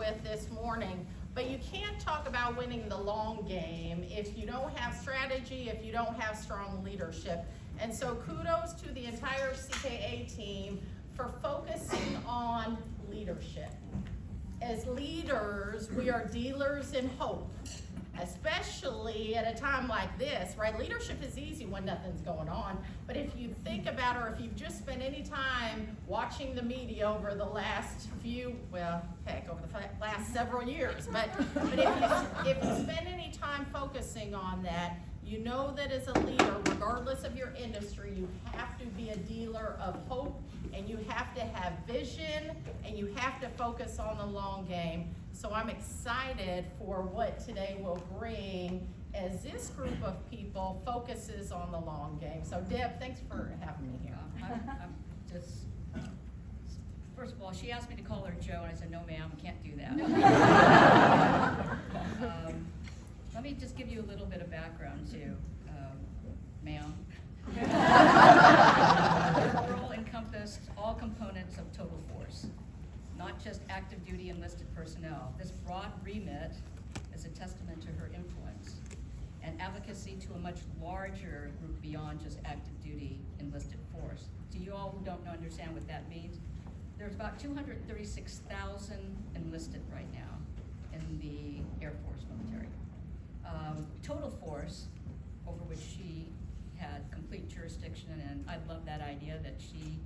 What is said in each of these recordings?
with this morning. But you can't talk about winning the long game if you don't have strategy, if you don't have strong leadership. And so kudos to the entire CKA team for focusing on leadership. As leaders, we are dealers in hope, especially at a time like this, right? Leadership is easy when nothing's going on, but if you think about, or if you've just spent any time watching the media over the last few, well, heck, over the last several years, but if you spend any time focusing on that, you know that as a leader, regardless of your industry, you have to be a dealer of hope, and you have to have vision, and you have to focus on the long game. So I'm excited for what today will bring as this group of people focuses on the long game. So Deb, thanks for having me here. I'm just, first of all, she asked me to call her Jo, and I said, no ma'am, can't do that. Let me just give you a little bit of background too, ma'am. Your role encompassed all components of total force, not just active duty enlisted personnel. This broad remit is a testament to her influence and advocacy to a much larger group beyond just active duty enlisted force. To you all who don't understand what that means, there's about 236,000 enlisted right now in the Air Force military. Total force, over which she had complete jurisdiction, and I love that idea that she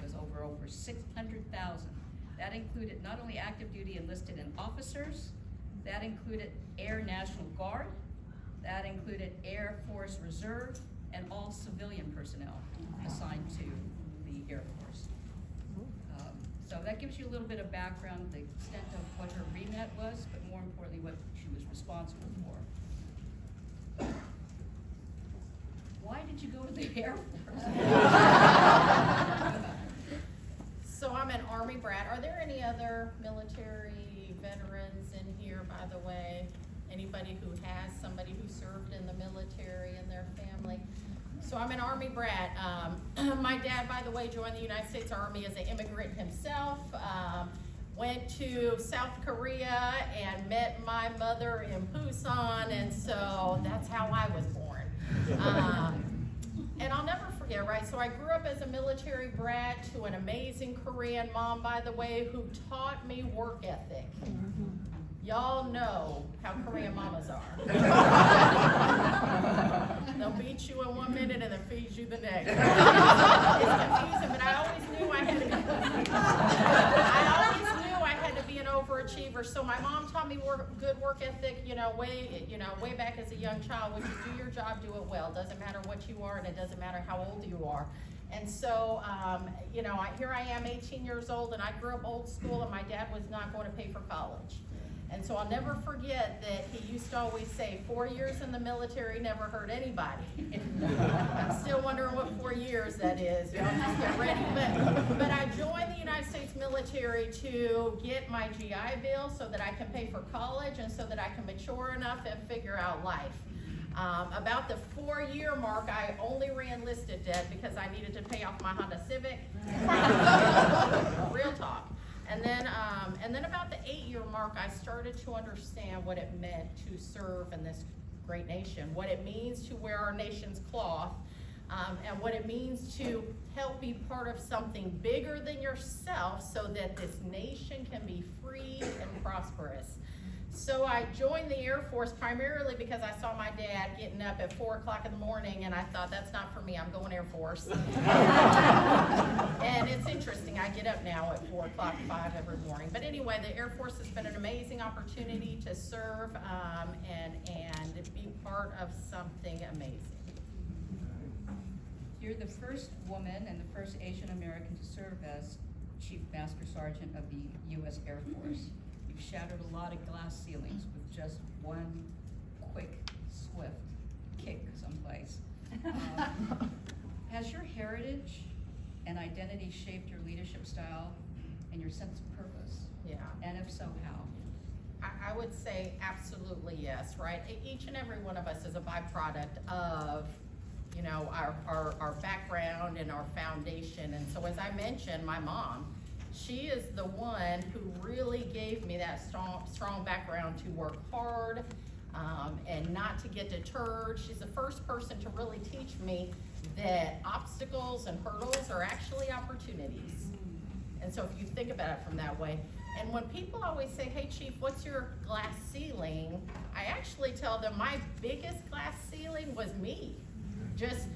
was over 600,000. That included not only active duty enlisted and officers, that included Air National Guard, that included Air Force Reserve, and all civilian personnel assigned to the Air Force. So that gives you a little bit of background, the extent of what her remit was, but more importantly, what she was responsible for. Why did you go to the Air Force? So I'm an Army brat. Are there any other military veterans in here, by the way? Anybody who has somebody who served in the military in their family? So I'm an Army brat. My dad, by the way, joined the United States Army as an immigrant himself. Went to South Korea and met my mother in Busan, and so that's how I was born. And I'll never forget, right? So I grew up as a military brat to an amazing Korean mom, by the way, who taught me work ethic. Y'all know how Korean mamas are. They'll beat you in 1 minute and then feed you the next. It's confusing, but I always knew I had to be an overachiever. So my mom taught me good work ethic, way back as a young child, which is do your job, do it well. Doesn't matter what you are, and it doesn't matter how old you are. And so, here I am, 18 years old, and I grew up old school, and my dad was not going to pay for college. And so I'll never forget that he used to always say, 4 years in the military never hurt anybody. I'm still wondering what 4 years that is. Y'all just get ready. But I joined the United States military to get my GI Bill so that I can pay for college and so that I can mature enough and figure out life. About the 4-year mark, I only re-enlisted, Deb, because I needed to pay off my Honda Civic. Real talk. And then about the 8-year mark, I started to understand what it meant to serve in this great nation, what it means to wear our nation's cloth, and what it means to help be part of something bigger than yourself so that this nation can be free and prosperous. So I joined the Air Force primarily because I saw my dad getting up at 4 o'clock in the morning, and I thought, that's not for me, I'm going Air Force. And it's interesting, I get up now at 4 o'clock, 5 every morning. But anyway, the Air Force has been an amazing opportunity to serve and be part of something amazing. You're the first woman and the first Asian American to serve as Chief Master Sergeant of the U.S. Air Force. You've shattered a lot of glass ceilings with just one quick, swift kick someplace. Has your heritage and identity shaped your leadership style and your sense of purpose? Yeah. And if so, how? I would say absolutely yes, right? Each and every one of us is a byproduct of our background and our foundation. And so as I mentioned, my mom, She is the one who really gave me that strong background to work hard, and not to get deterred. She's the first person to really teach me that obstacles and hurdles are actually opportunities. And so if you think about it from that way, and when people always say, hey Chief, what's your glass ceiling? I actually tell them my biggest glass ceiling was me. Just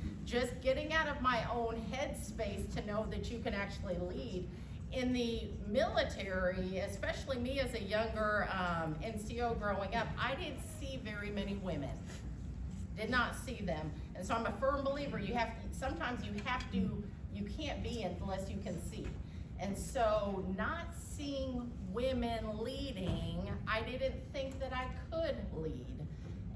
getting out of my own headspace to know that you can actually lead. In the military, especially me as a younger NCO growing up, I didn't see very many women. Did not see them. And so I'm a firm believer, sometimes you can't be unless you can see. And so not seeing women leading, I didn't think that I could lead.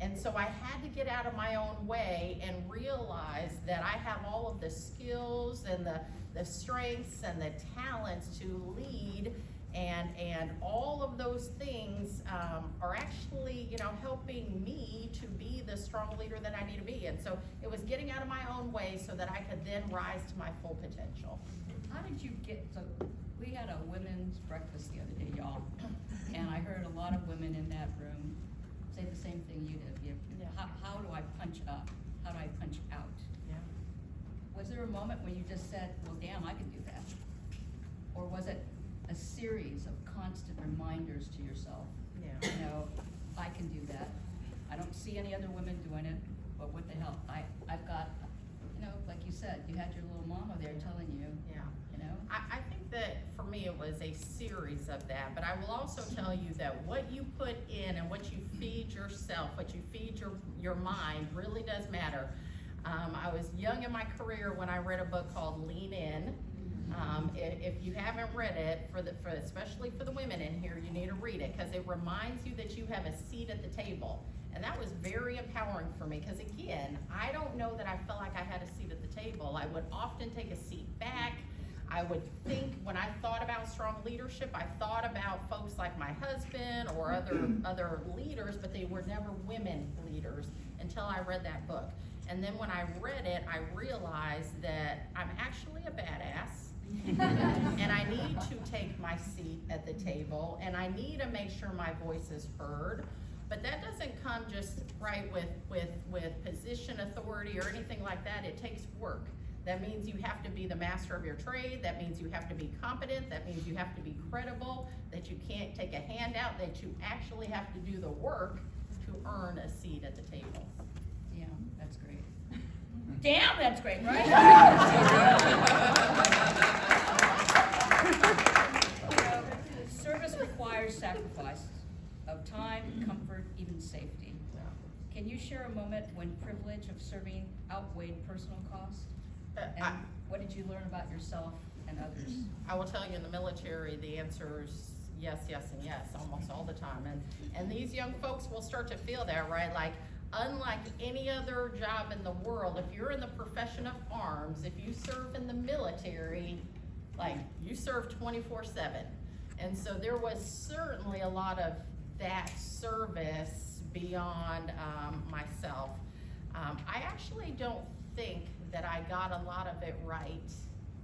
And so I had to get out of my own way and realize that I have all of the skills and the strengths and the talents to lead, and all of those things are actually, helping me to be the strong leader that I need to be. And so it was getting out of my own way so that I could then rise to my full potential. How did you so we had a women's breakfast the other day, y'all, and I heard a lot of women in that room say the same thing you did. How do I punch up? How do I punch out? Yeah. Was there a moment when you just said, well, damn, I can do that? Or was it a series of constant reminders to yourself? Yeah. I can do that. I don't see any other women doing it, but what the hell? I've got, like you said, you had your little mama there telling you. Yeah. I think that for me it was a series of that, but I will also tell you that what you put in and what you feed yourself, what you feed your mind really does matter. I was young in my career when I read a book called Lean In. If you haven't read it, especially for the women in here, you need to read it because it reminds you that you have a seat at the table. And that was very empowering for me because, again, I don't know that I felt like I had a seat at the table. I would often take a seat back. I would think, when I thought about strong leadership, I thought about folks like my husband or other leaders, but they were never women leaders until I read that book. And then when I read it, I realized that I'm actually a badass. And I need to take my seat at the table, and I need to make sure my voice is heard. But that doesn't come just right with position, authority, or anything like that. It takes work. That means you have to be the master of your trade. That means you have to be competent. That means you have to be credible, that you can't take a handout, that you actually have to do the work to earn a seat at the table. Yeah, that's great. Damn, that's great, right? Service requires sacrifice of time, comfort, even safety. Can you share a moment when privilege of serving outweighed personal cost? And what did you learn about yourself and others? I will tell you, in the military, the answer is yes, yes, and yes, almost all the time. And these young folks will start to feel that, right? Like, unlike any other job in the world, if you're in the profession of arms, if you serve in the military, like, you serve 24/7. And so there was certainly a lot of that service beyond myself. I actually don't think that I got a lot of it right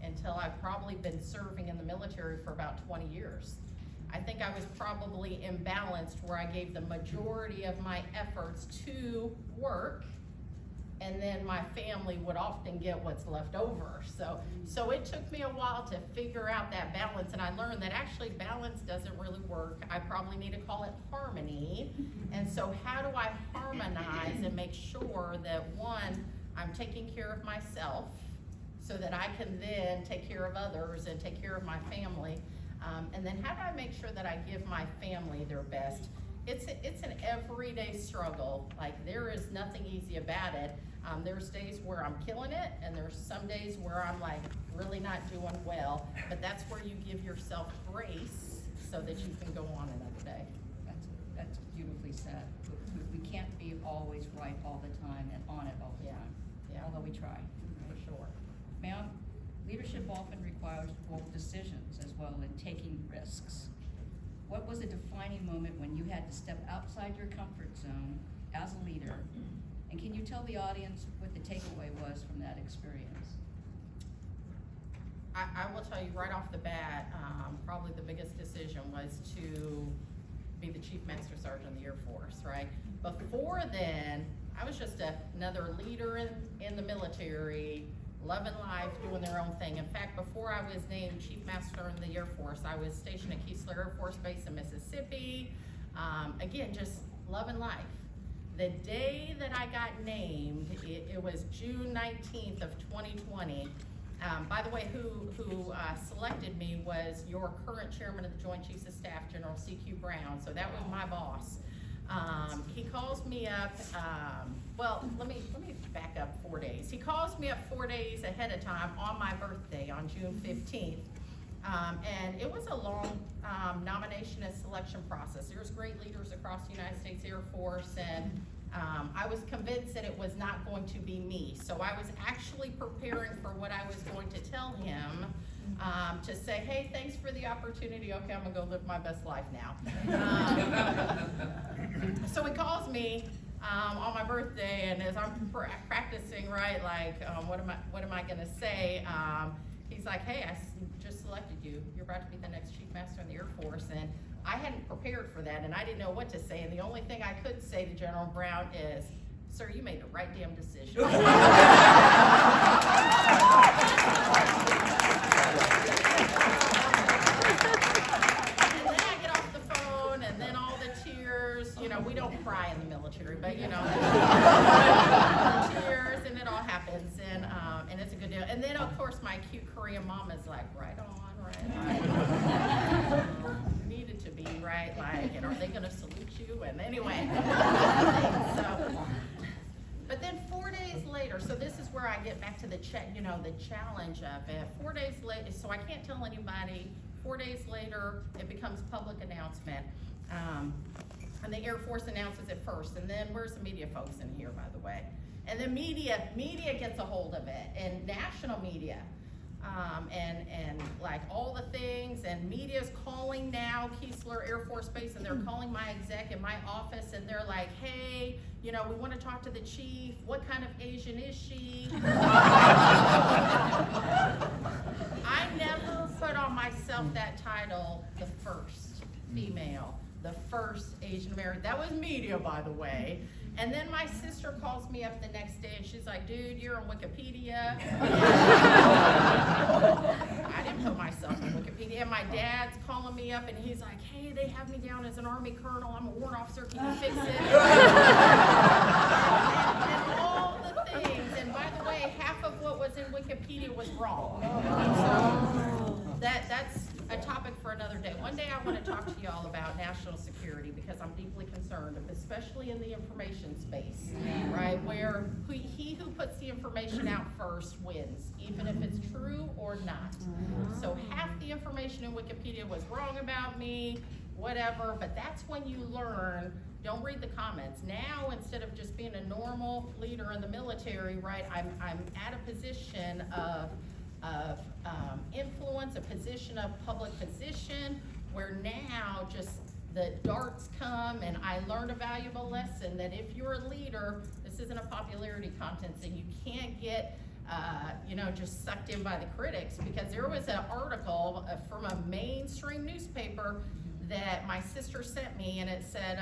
until I've probably been serving in the military for about 20 years. I think I was probably imbalanced where I gave the majority of my efforts to work, and then my family would often get what's left over. So it took me a while to figure out that balance, and I learned that actually balance doesn't really work. I probably need to call it harmony. And so how do I harmonize and make sure that, one, I'm taking care of myself so that I can then take care of others and take care of my family. And then how do I make sure that I give my family their best? It's an everyday struggle. Like, there is nothing easy about it. There's days where I'm killing it, and there's some days where I'm like really not doing well, but that's where you give yourself grace so that you can go on another day. That's beautifully said. We can't be always right all the time and on it all the time, although we try. For sure. Ma'am, leadership often requires bold decisions as well in taking risks. What was a defining moment when you had to step outside your comfort zone as a leader? And can you tell the audience what the takeaway was from that experience? I will tell you right off the bat, probably the biggest decision was to be the Chief Master Sergeant of the Air Force, right? Before then, I was just another leader in the military, loving life, doing their own thing. In fact, before I was named Chief Master in the Air Force, I was stationed at Keesler Air Force Base in Mississippi. Again, just loving life. The day that I got named, it was June 19th of 2020. By the way, who selected me was your current chairman of the Joint Chiefs of Staff, General C.Q. Brown. So that was my boss. He calls me up, well, let me back up 4 days. He calls me up 4 days ahead of time on my birthday on June 15th. And it was a long nomination and selection process. There's great leaders across the United States Air Force, and I was convinced that it was not going to be me. So I was actually preparing for what I was going to tell him, to say, hey, thanks for the opportunity. Okay, I'm gonna go live my best life now. So he calls me on my birthday, and as I'm practicing, right, like, what am I gonna say? He's like, hey, I just selected you. You're about to be the next Chief Master in the Air Force. And I hadn't prepared for that, and I didn't know what to say. And the only thing I could say to General Brown is, sir, you made the right damn decision. And then I get off the phone, and then all the tears, you know, we don't cry in the military, but you know, the tears, and it all happens, and it's a good deal. And then, of course, my cute Korean mom is like, right on, right on. Needed to be, right? Like, and are they going to salute you? And anyway, so, but then 4 days later, so this is where I get back to the the challenge of it. 4 days later, so I can't tell anybody. 4 days later, it becomes public announcement. And the Air Force announces it first, and then where's the media folks in here, by the way? And then media gets a hold of it, and national media, and like all the things, and media's calling now Keesler Air Force Base, and they're calling my exec in my office, and they're like, hey, you know, we want to talk to the chief. What kind of Asian is she? I never put on myself that title, the first female, the first Asian American. That was media, by the way. And then my sister calls me up the next day, and she's like, dude, you're on Wikipedia. I didn't put myself on Wikipedia. And my dad's calling me up, and he's like, hey, they have me down as an Army colonel. I'm a warrant officer. Can you fix it? and all the things. And by the way, half of what was in Wikipedia was wrong. So that's a topic for another day. One day I want to talk to y'all about national security, because I'm deeply concerned, especially in the information space, right? Where he who puts the information out first wins, even if it's true or not. So half the information in Wikipedia was wrong about me, whatever, but that's when you learn. Don't read the comments. Now, instead of just being a normal leader in the military, right, I'm at a position of influence, a position of public position, where now just the darts come, and I learned a valuable lesson that if you're a leader, this isn't a popularity contest, and you can't get just sucked in by the critics, because there was an article from a mainstream newspaper that my sister sent me, and it said,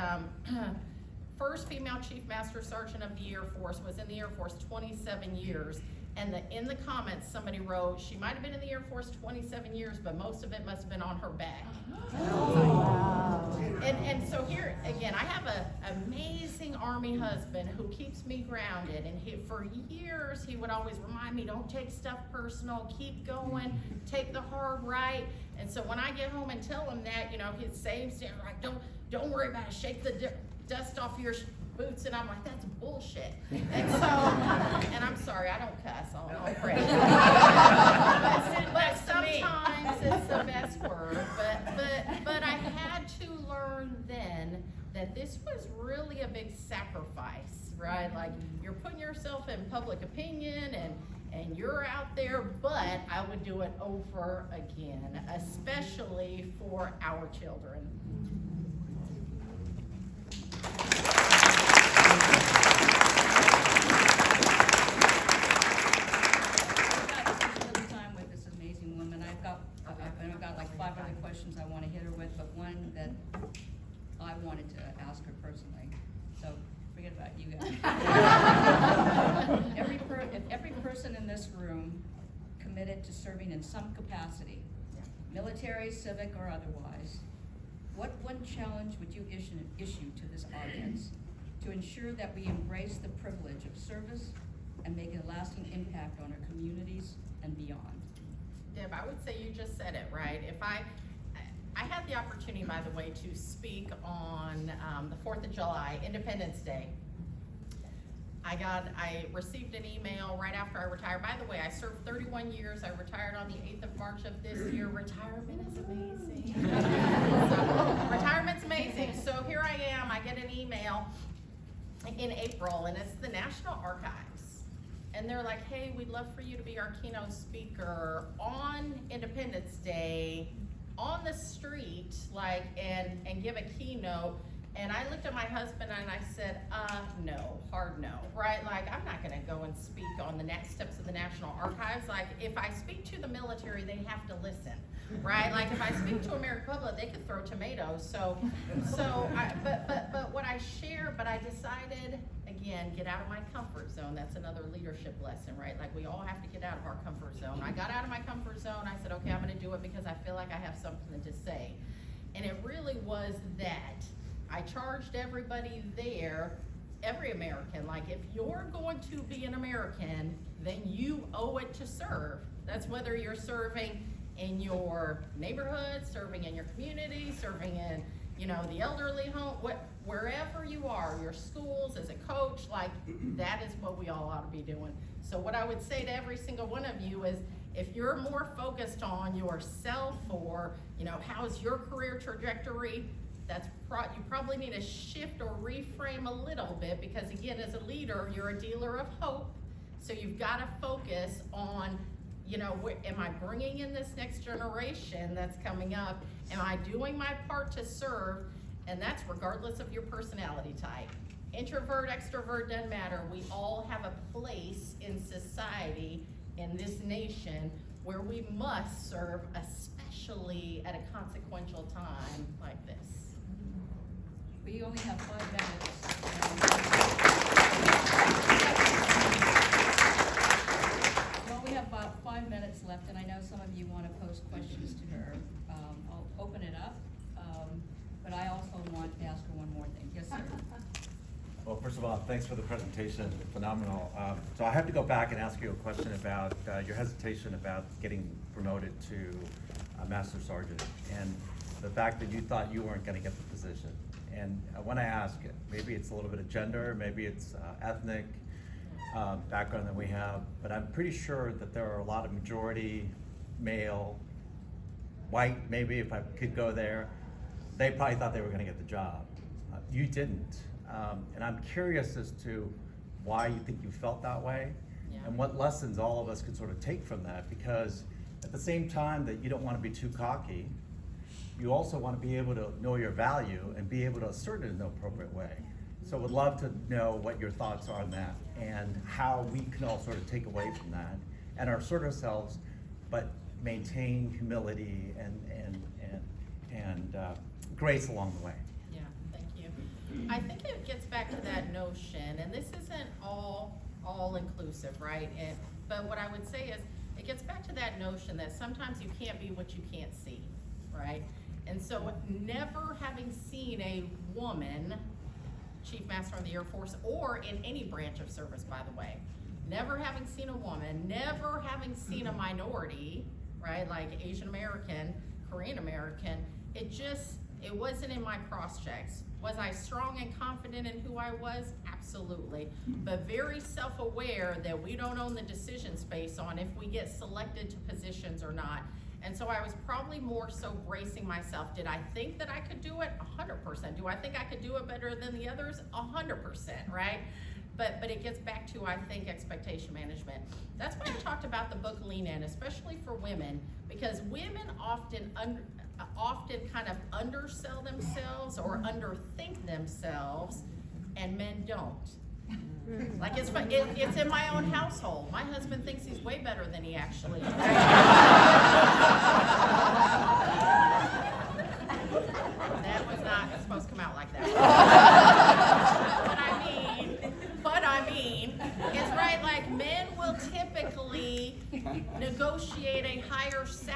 first female Chief Master Sergeant of the Air Force, was in the Air Force 27 years. And in the comments, somebody wrote, she might have been in the Air Force 27 years, but most of it must have been on her back. Wow. And so here, again, I have an amazing Army husband who keeps me grounded. And for years, he would always remind me, don't take stuff personal, keep going, take the hard right. And so when I get home and tell him that, his same stand, like, don't worry about it, shake the dust off your boots, and I'm like, that's bullshit. And so, and I'm sorry, I don't cuss, I'll pray. but sometimes it's the best word. But I had to learn then that this was really a big sacrifice, right? Like, you're putting yourself in public opinion, and you're out there, but I would do it over again, especially for our children. questions I want to hit her with, but one that I wanted to ask her personally. So forget about you guys. If every person in this room committed to serving in some capacity, military, civic, or otherwise, what one challenge would you issue to this audience to ensure that we embrace the privilege of service and make a lasting impact on our communities and beyond? Deb, I would say you just said it, right? If I had the opportunity, by the way, to speak on the 4th of July, Independence Day. I received an email right after I retired. By the way, I served 31 years. I retired on the 8th of March of this year. Retirement is amazing. Retirement's amazing. So here I am. I get an email in April, and it's the National Archives. And they're like, hey, we'd love for you to be our keynote speaker on Independence Day on the street, like, and give a keynote. And I looked at my husband and I said, no, hard no, right? Like, I'm not gonna go and speak on the next steps of the National Archives. Like, if I speak to the military, they have to listen, right? Like, if I speak to American public, they could throw tomatoes. But what I share, but I decided, again, get out of my comfort zone. That's another leadership lesson, right? Like, we all have to get out of our comfort zone. I got out of my comfort zone. I said, okay, I'm gonna do it because I feel like I have something to say. And it really was that. I charged everybody there, every American, like, if you're going to be an American, then you owe it to serve. That's whether you're serving in your neighborhood, serving in your community, serving in, the elderly home, wherever you are, your schools, as a coach, like, that is what we all ought to be doing. So what I would say to every single one of you is, if you're more focused on yourself or, how's your career trajectory, you probably need to shift or reframe a little bit, because again, as a leader, you're a dealer of hope. So you've got to focus on, am I bringing in this next generation that's coming up? Am I doing my part to serve? And that's regardless of your personality type. Introvert, extrovert, doesn't matter. We all have a place in society, in this nation, where we must serve, especially at a consequential time like this. We only have 5 minutes. Well, we have about 5 minutes left, and I know some of you want to pose questions to her. I'll open it up, but I also want to ask her one more thing. Yes, sir. Well, first of all, thanks for the presentation, phenomenal. So I have to go back and ask you a question about your hesitation about getting promoted to Master Sergeant, and the fact that you thought you weren't going to get the position. And I want to ask, maybe it's a little bit of gender, maybe it's ethnic background that we have, but I'm pretty sure that there are a lot of majority male, white, maybe if I could go there, they probably thought they were going to get the job. You didn't. And I'm curious as to why you think you felt that way, and what lessons all of us could sort of take from that, because at the same time that you don't want to be too cocky, you also want to be able to know your value and be able to assert it in the appropriate way. So would love to know what your thoughts are on that, and how we can all sort of take away from that and assert ourselves, but maintain humility and grace along the way. Yeah, thank you. I think it gets back to that notion, and this isn't all inclusive, right? But what I would say is, it gets back to that notion that sometimes you can't be what you can't see, right? And so never having seen a woman Chief Master of the Air Force, or in any branch of service, by the way, never having seen a woman, never having seen a minority, right, like Asian American, Korean American, it wasn't in my cross checks. Was I strong and confident in who I was? Absolutely. But very self-aware that we don't own the decision space on if we get selected to positions or not. And so I was probably more so bracing myself. Did I think that I could do it? 100%. Do I think I could do it better than the others? 100%, right? But it gets back to, I think, expectation management. That's why I talked about the book Lean In, especially for women, because women often kind of undersell themselves or underthink themselves, and men don't. Like, it's in my own household. My husband thinks he's way better than he actually is.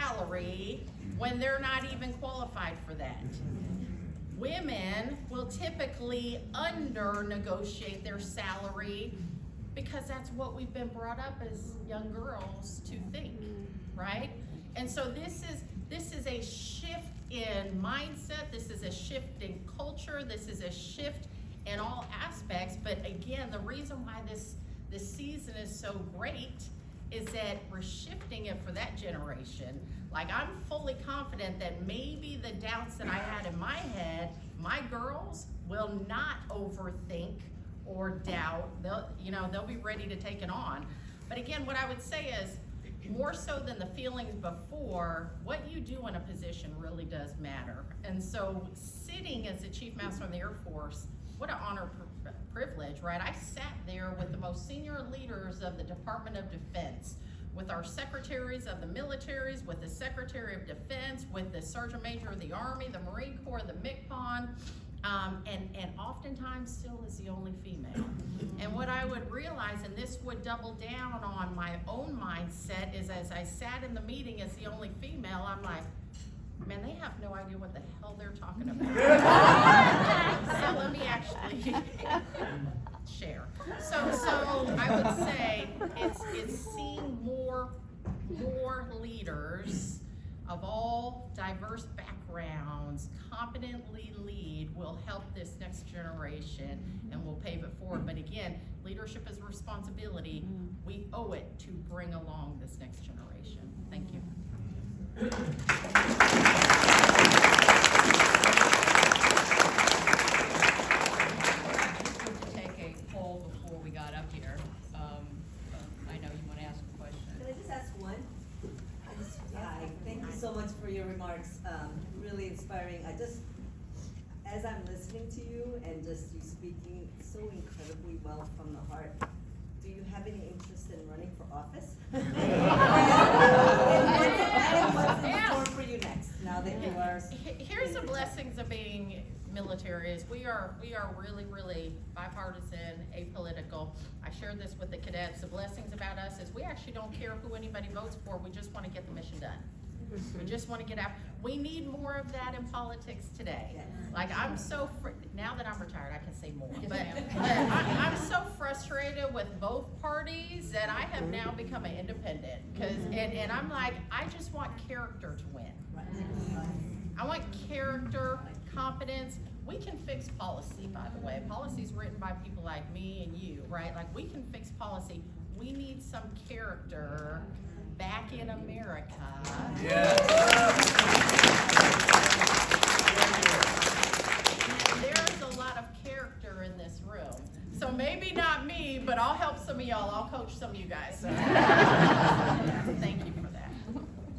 salary when they're not even qualified for that. Women will typically under-negotiate their salary because that's what we've been brought up as young girls to think, right? And so this is a shift in mindset, this is a shift in culture, this is a shift in all aspects. But again, the reason why this season is so great is that we're shifting it for that generation. Like, I'm fully confident that maybe the doubts that I had in my head, my girls will not overthink or doubt. They'll be ready to take it on. But again, what I would say is, more so than the feelings before, what you do in a position really does matter. And so sitting as the Chief Master of the Air Force, what an honor, privilege, right? I sat there with the most senior leaders of the Department of Defense, with our secretaries of the militaries, with the Secretary of Defense, with the Sergeant Major of the Army, the Marine Corps, the MCPON, and oftentimes still is the only female. And what I would realize, and this would double down on my own mindset, is as I sat in the meeting as the only female, I'm like, man, they have no idea what the hell they're talking about. So let me actually share. So I would say it's seeing more leaders of all diverse backgrounds competently lead will help this next generation and will pave it forward. But again, leadership is a responsibility. We owe it to bring along this next generation. Thank you. To take a poll before we got up here. I know you want to ask a question. Can I just ask one? Hi, thank you so much for your remarks. Really inspiring. As I'm listening to you and just you speaking so incredibly well from the heart, do you have any interest in running for office? And what's in store for you next, now that you are? Here's the blessings of being military is we are really, really bipartisan, apolitical. I shared this with the cadets. The blessings about us is we actually don't care who anybody votes for. We just want to get the mission done. We just want to get out. We need more of that in politics today. Yes. Like, I'm so, now that I'm retired, I can say more. But I'm so frustrated with both parties that I have now become an independent. And I'm like, I just want character to win. I want character, competence. We can fix policy, by the way. Policy is written by people like me and you, right? Like, we can fix policy. We need some character back in America. Yes. There's a lot of character in this room. So maybe not me, but I'll help some of y'all. I'll coach some of you guys. So. Thank you for that.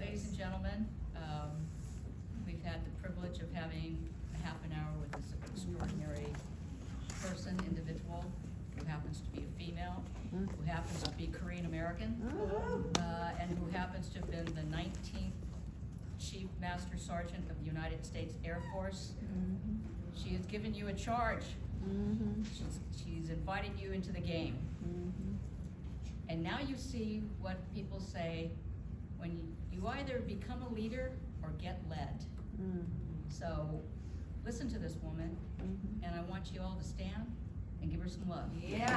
Ladies and gentlemen, we've had the privilege of having a half an hour with this extraordinary person, individual, who happens to be a female, who happens to be Korean American, and who happens to have been the 19th Chief Master Sergeant of the United States Air Force. She has given you a charge. She's invited you into the game. And now you see what people say when you either become a leader or get led. So listen to this woman, and I want you all to stand and give her some love. Yeah.